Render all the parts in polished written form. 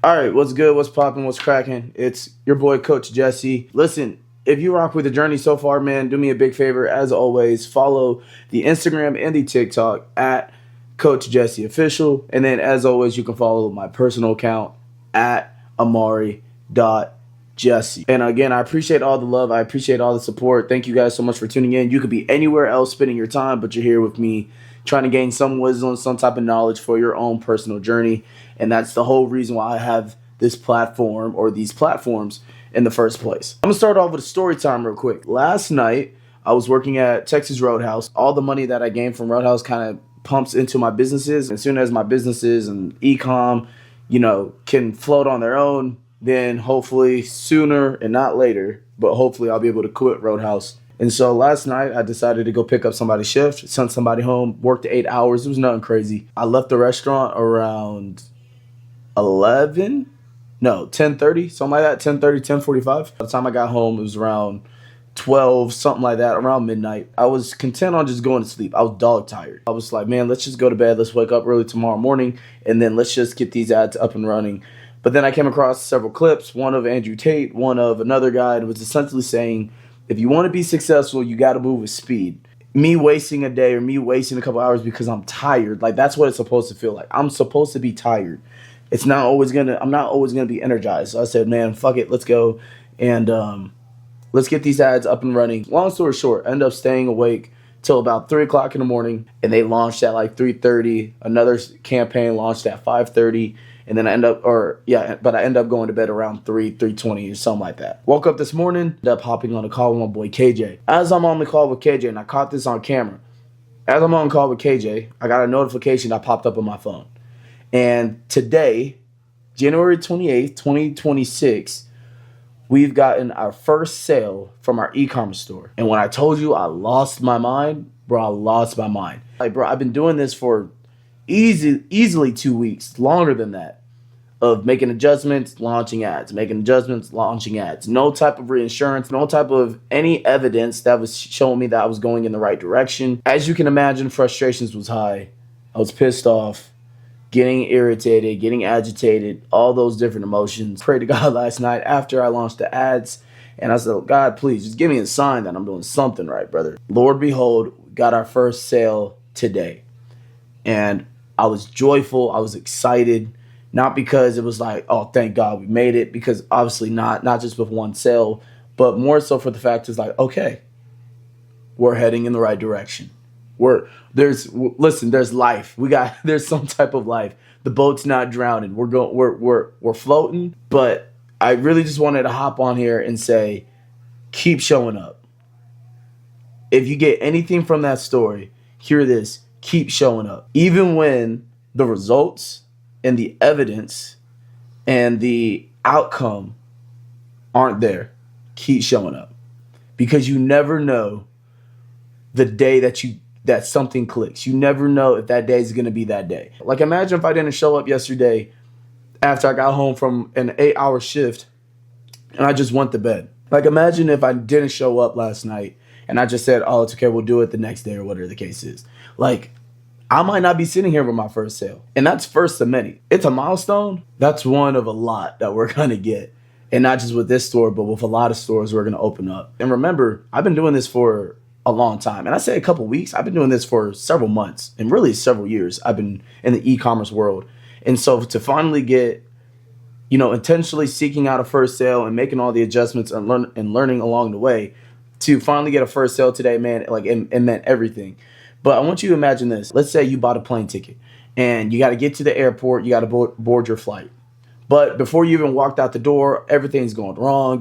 All right, what's good? What's popping? What's cracking? It's your boy, Coach Jesse. Listen, if you rock with the journey so far, man, do me a big favor. As always, follow the Instagram and the TikTok at Coach Jesse Official. And then, as always, you can follow my personal account at Amari.Jesse. And again, I appreciate all the love. I appreciate all the support. Thank you guys so much for tuning in. You could be anywhere else spending your time, but you're here with me trying to gain some wisdom, some type of knowledge for your own personal journey. And that's the whole reason why I have this platform or these platforms in the first place. I'm going to start off with a story time real quick. Last night, I was working at Texas Roadhouse. All the money that I gained from Roadhouse kind of pumps into my businesses. As soon as my businesses and e-com, can float on their own, then hopefully sooner and not later, but hopefully I'll be able to quit Roadhouse. And so last night I decided to go pick up somebody's shift, sent somebody home, worked 8 hours. It was nothing crazy. I left the restaurant around 10:30, something like that, 10:30, 10:45. By the time I got home, it was around 12, something like that, around midnight. I was content on just going to sleep. I was dog tired. I was like, man, let's just go to bed. Let's wake up early tomorrow morning, and then let's just get these ads up and running. But then I came across several clips, one of Andrew Tate, one of another guy, and it was essentially saying, if you want to be successful, you got to move with speed. Me wasting a day or me wasting a couple hours because I'm tired, like that's what it's supposed to feel like. I'm supposed to be tired. I'm not always gonna be energized. So I said, man, fuck it, let's go and let's get these ads up and running. Long story short, I ended up staying awake till about 3 o'clock in the morning, and they launched at like 3:30. Another campaign launched at 5:30. And then I end up going to bed around 3:20 or something like that. Woke up this morning, ended up hopping on a call with my boy KJ. As I'm on the call with KJ, and I caught this on camera, as I'm on the call with KJ, I got a notification that popped up on my phone. And today, January 28th, 2026, we've gotten our first sale from our e-commerce store. And when I told you I lost my mind, bro, I lost my mind. Like, bro, I've been doing this for easily 2 weeks, longer than that, of making adjustments, launching ads, making adjustments, launching ads. No type of reinsurance, no type of any evidence that was showing me that I was going in the right direction. As you can imagine, frustrations was high. I was pissed off, getting irritated, getting agitated, all those different emotions. Prayed to God last night after I launched the ads, and I said, God, please just give me a sign that I'm doing something right, brother. Lord, behold, we got our first sale today. And I was joyful. I was excited. Not because it was like, oh, thank God we made it, because obviously not just with one sale, but more so for the fact it's like, okay, we're heading in the right direction. There's life. There's some type of life. The boat's not drowning. We're floating. But I really just wanted to hop on here and say, keep showing up. If you get anything from that story, hear this, keep showing up. Even when the results and the evidence and the outcome aren't there, keep showing up. Because you never know the day that something clicks. You never know if that day is going to be that day. Like, imagine if I didn't show up yesterday after I got home from an 8-hour shift and I just went to bed. Like, imagine if I didn't show up last night and I just said, oh, it's okay, we'll do it the next day or whatever the case is. Like, I might not be sitting here with my first sale. And that's first of many. It's a milestone. That's one of a lot that we're going to get. And not just with this store, but with a lot of stores we're going to open up. And remember, I've been doing this for a long time. And I say a couple weeks. I've been doing this for several months and really several years. I've been in the e-commerce world. And so to finally get, intentionally seeking out a first sale and making all the adjustments and learning along the way, to finally get a first sale today, man, like it meant everything. But I want you to imagine this. Let's say you bought a plane ticket and you got to get to the airport. You got to board your flight. But before you even walked out the door, everything's going wrong.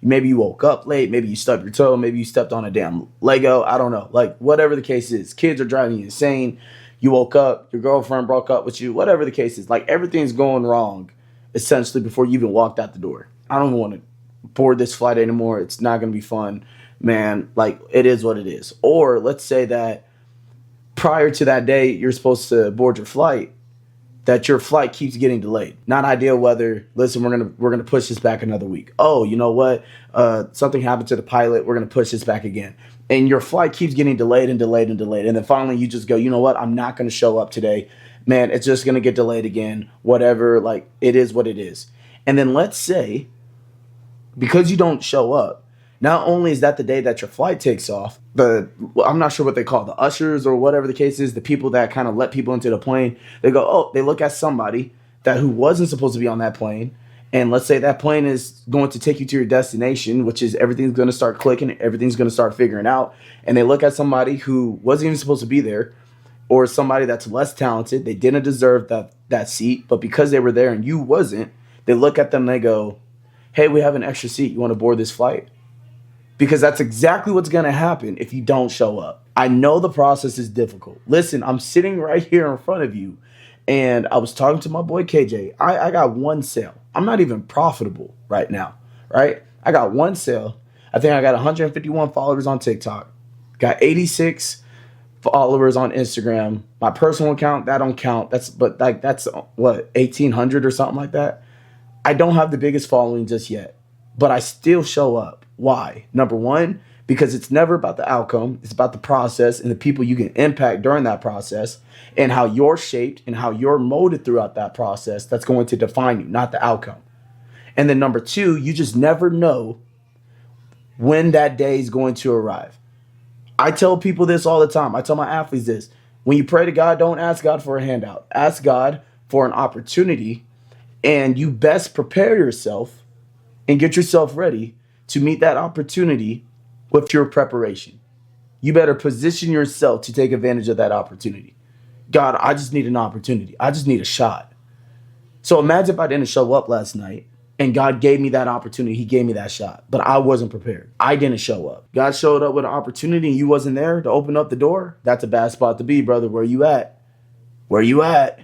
Maybe you woke up late. Maybe you stubbed your toe. Maybe you stepped on a damn Lego. I don't know. Like, whatever the case is. Kids are driving you insane. You woke up. Your girlfriend broke up with you. Whatever the case is. Like, everything's going wrong, essentially, before you even walked out the door. I don't want to board this flight anymore. It's not going to be fun. Man, like, it is what it is. Or let's say that prior to that day you're supposed to board your flight, that your flight keeps getting delayed. Not ideal weather. Listen, we're gonna push this back another week. Oh, you know what? Something happened to the pilot. We're gonna push this back again. And your flight keeps getting delayed and delayed and delayed. And then finally you just go, you know what? I'm not gonna show up today man, it's just going to get delayed again, whatever, like it is what it is. And then let's say, because you don't show up, not only is that the day that your flight takes off, I'm not sure what they call the ushers or whatever the case is, the people that kind of let people into the plane, they go, oh, they look at somebody that who wasn't supposed to be on that plane. And let's say that plane is going to take you to your destination, which is everything's going to start clicking, everything's going to start figuring out. And they look at somebody who wasn't even supposed to be there, or somebody that's less talented. They didn't deserve that seat, but because they were there and you wasn't, they look at them and they go, hey, we have an extra seat. You want to board this flight? Because that's exactly what's going to happen if you don't show up. I know the process is difficult. Listen, I'm sitting right here in front of you, and I was talking to my boy KJ. I got one sale. I'm not even profitable right now, right? I got one sale. I think I got 151 followers on TikTok. Got 86 followers on Instagram. My personal account, that don't count. That's what, 1,800 or something like that. I don't have the biggest following just yet, but I still show up. Why? Number one, because it's never about the outcome. It's about the process and the people you can impact during that process, and how you're shaped and how you're molded throughout that process. That's going to define you, not the outcome. And then number two, you just never know when that day is going to arrive. I tell people this all the time. I tell my athletes this. When you pray to God, don't ask God for a handout. Ask God for an opportunity, and you best prepare yourself and get yourself ready to meet that opportunity with your preparation. You better position yourself to take advantage of that opportunity. God, I just need an opportunity. I just need a shot. So imagine if I didn't show up last night and God gave me that opportunity. He gave me that shot, but I wasn't prepared. I didn't show up. God showed up with an opportunity and you wasn't there to open up the door. That's a bad spot to be, brother. Where you at? Where you at?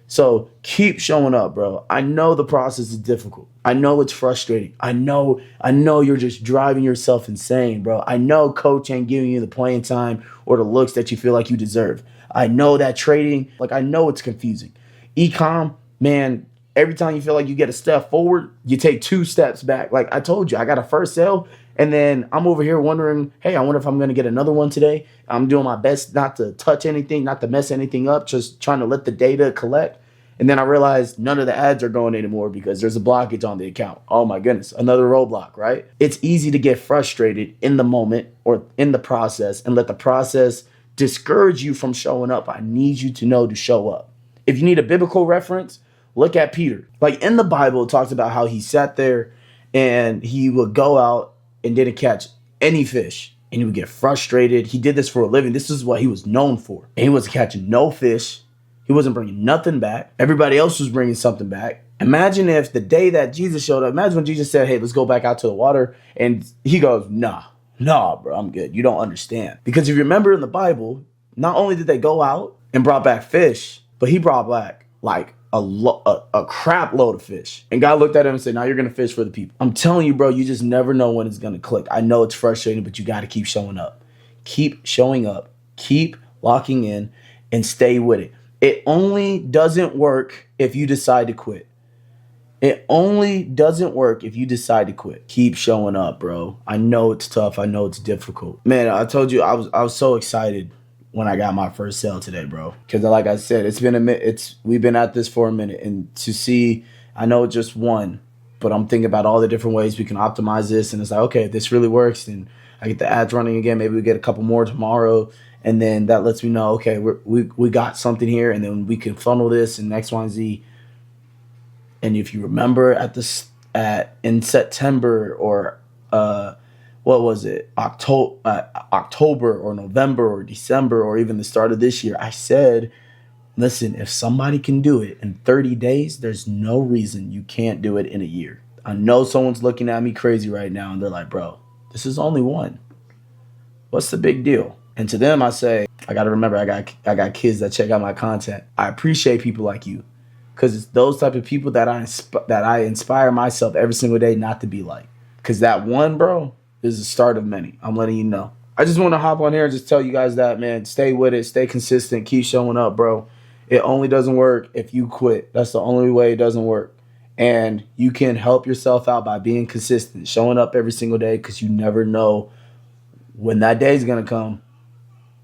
So keep showing up, bro. I know the process is difficult. I know it's frustrating. I know you're just driving yourself insane, bro. I know coach ain't giving you the playing time or the looks that you feel like you deserve. I know that trading, I know it's confusing. E-com, man, every time you feel like you get a step forward, you take 2 steps back. Like I told you, I got a first sale, and then I'm over here wondering, hey, I wonder if I'm going to get another one today. I'm doing my best not to touch anything, not to mess anything up, just trying to let the data collect. And then I realized none of the ads are going anymore because there's a blockage on the account. Oh my goodness, another roadblock, right? It's easy to get frustrated in the moment or in the process and let the process discourage you from showing up. I need you to know to show up. If you need a biblical reference, look at Peter. Like in the Bible, it talks about how he sat there and he would go out and didn't catch any fish. And he would get frustrated. He did this for a living. This is what he was known for. And he was catching no fish. He wasn't bringing nothing back. Everybody else was bringing something back. Imagine if the day that Jesus showed up, imagine when Jesus said, hey, let's go back out to the water. And he goes, nah, bro, I'm good. You don't understand. Because if you remember in the Bible, not only did they go out and brought back fish, but he brought back like a crap load of fish. And God looked at him and said, now you're going to fish for the people. I'm telling you, bro, you just never know when it's going to click. I know it's frustrating, but you got to keep showing up. Keep showing up. Keep locking in and stay with it. It only doesn't work if you decide to quit. It only doesn't work if you decide to quit. Keep showing up, bro. I know it's tough. I know it's difficult. Man, I told you I was so excited when I got my first sale today, bro. Because like I said, it's been a minute. We've been at this for a minute, and to see, I know just one, but I'm thinking about all the different ways we can optimize this, and it's like, okay, if this really works, then I get the ads running again. Maybe we get a couple more tomorrow. And then that lets me know, okay, we got something here, and then we can funnel this and X, Y, and Z. And if you remember in September or what was it, October or November or December or even the start of this year, I said, listen, if somebody can do it in 30 days, there's no reason you can't do it in a year. I know someone's looking at me crazy right now, and they're like, bro, this is only one. What's the big deal? And to them, I say, I got to remember, I got kids that check out my content. I appreciate people like you, because it's those type of people that I inspire myself every single day not to be like. Because that one, bro, is the start of many. I'm letting you know. I just want to hop on here and just tell you guys that, man, stay with it, stay consistent, keep showing up, bro. It only doesn't work if you quit. That's the only way it doesn't work. And you can help yourself out by being consistent, showing up every single day, because you never know when that day is going to come.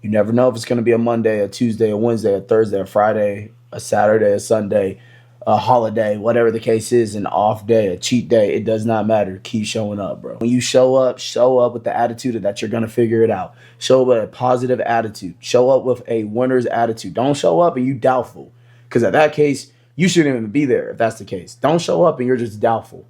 You never know if it's going to be a Monday, a Tuesday, a Wednesday, a Thursday, a Friday, a Saturday, a Sunday, a holiday, whatever the case is, an off day, a cheat day. It does not matter. Keep showing up, bro. When you show up with the attitude that you're going to figure it out. Show up with a positive attitude. Show up with a winner's attitude. Don't show up and you doubtful. Because in that case, you shouldn't even be there if that's the case. Don't show up and you're just doubtful.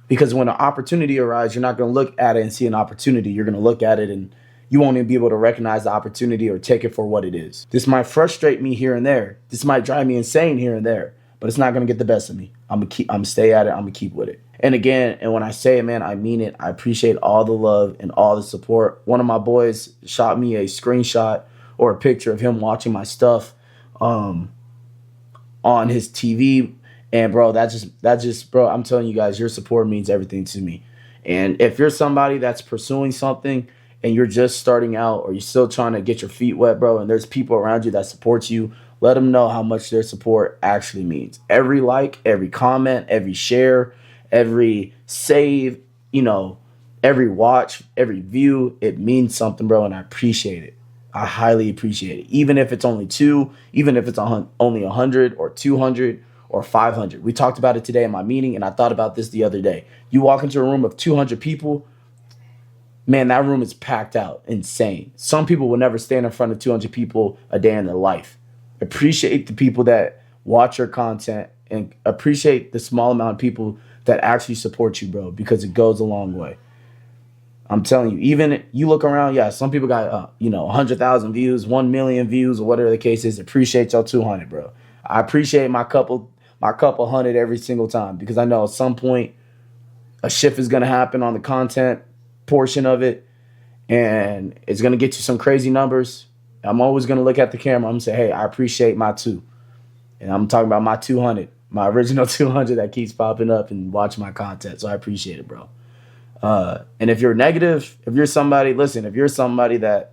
Because when an opportunity arises, you're not going to look at it and see an opportunity. You're going to look at it and you won't even be able to recognize the opportunity or take it for what it is. This might frustrate me here and there. This might drive me insane here and there. But it's not going to get the best of me. I'm going to stay at it. I'm going to keep with it. And again, and when I say it, man, I mean it. I appreciate all the love and all the support. One of my boys shot me a screenshot or a picture of him watching my stuff on his TV. And bro, that just, bro, I'm telling you guys, your support means everything to me. And if you're somebody that's pursuing something and you're just starting out or you're still trying to get your feet wet, bro, and there's people around you that support you, let them know how much their support actually means. Every like, every comment, every share, every save, every watch, every view, it means something, bro, and I appreciate it. I highly appreciate it. Even if it's only 2, even if it's only 100 or 200 or 500. We talked about it today in my meeting, and I thought about this the other day. You walk into a room of 200 people, man, that room is packed out, insane. Some people will never stand in front of 200 people a day in their life. Appreciate the people that watch your content and appreciate the small amount of people that actually support you, bro, because it goes a long way. I'm telling you, even you look around, yeah, some people got, 100,000 views, 1 million views, or whatever the case is. Appreciate y'all 200, bro. I appreciate my couple hundred every single time because I know at some point a shift is going to happen on the content portion of it and it's going to get you some crazy numbers. I'm always going to look at the camera. I'm going to say, hey, I appreciate my 2. And I'm talking about my 200, my original 200 that keeps popping up and watching my content. So I appreciate it, bro. And if you're negative, if you're somebody that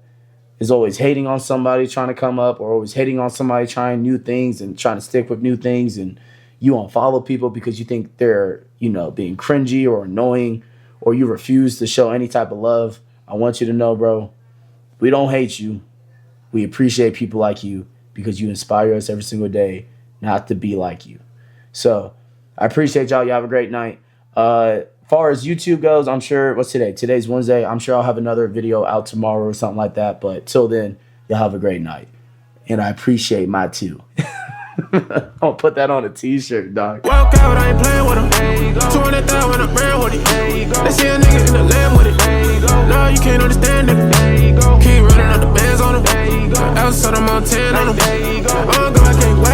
is always hating on somebody trying to come up or always hating on somebody trying new things and trying to stick with new things and you unfollow people because you think they're, being cringy or annoying or you refuse to show any type of love, I want you to know, bro, we don't hate you. We appreciate people like you because you inspire us every single day not to be like you. So I appreciate y'all. You have a great night. Far as YouTube goes, I'm sure, what's today? Today's Wednesday. I'm sure I'll have another video out tomorrow or something like that. But till then, y'all have a great night. And I appreciate my 2. I'll put that on a t-shirt, dog. Walk out, I ain't playing with him. 200,000 when I ran with it. They see a nigga in the land with it. No, you can't understand it. Keep running up the bands on him. Outside, I'm on 10 on him. I don't go, I can't wait.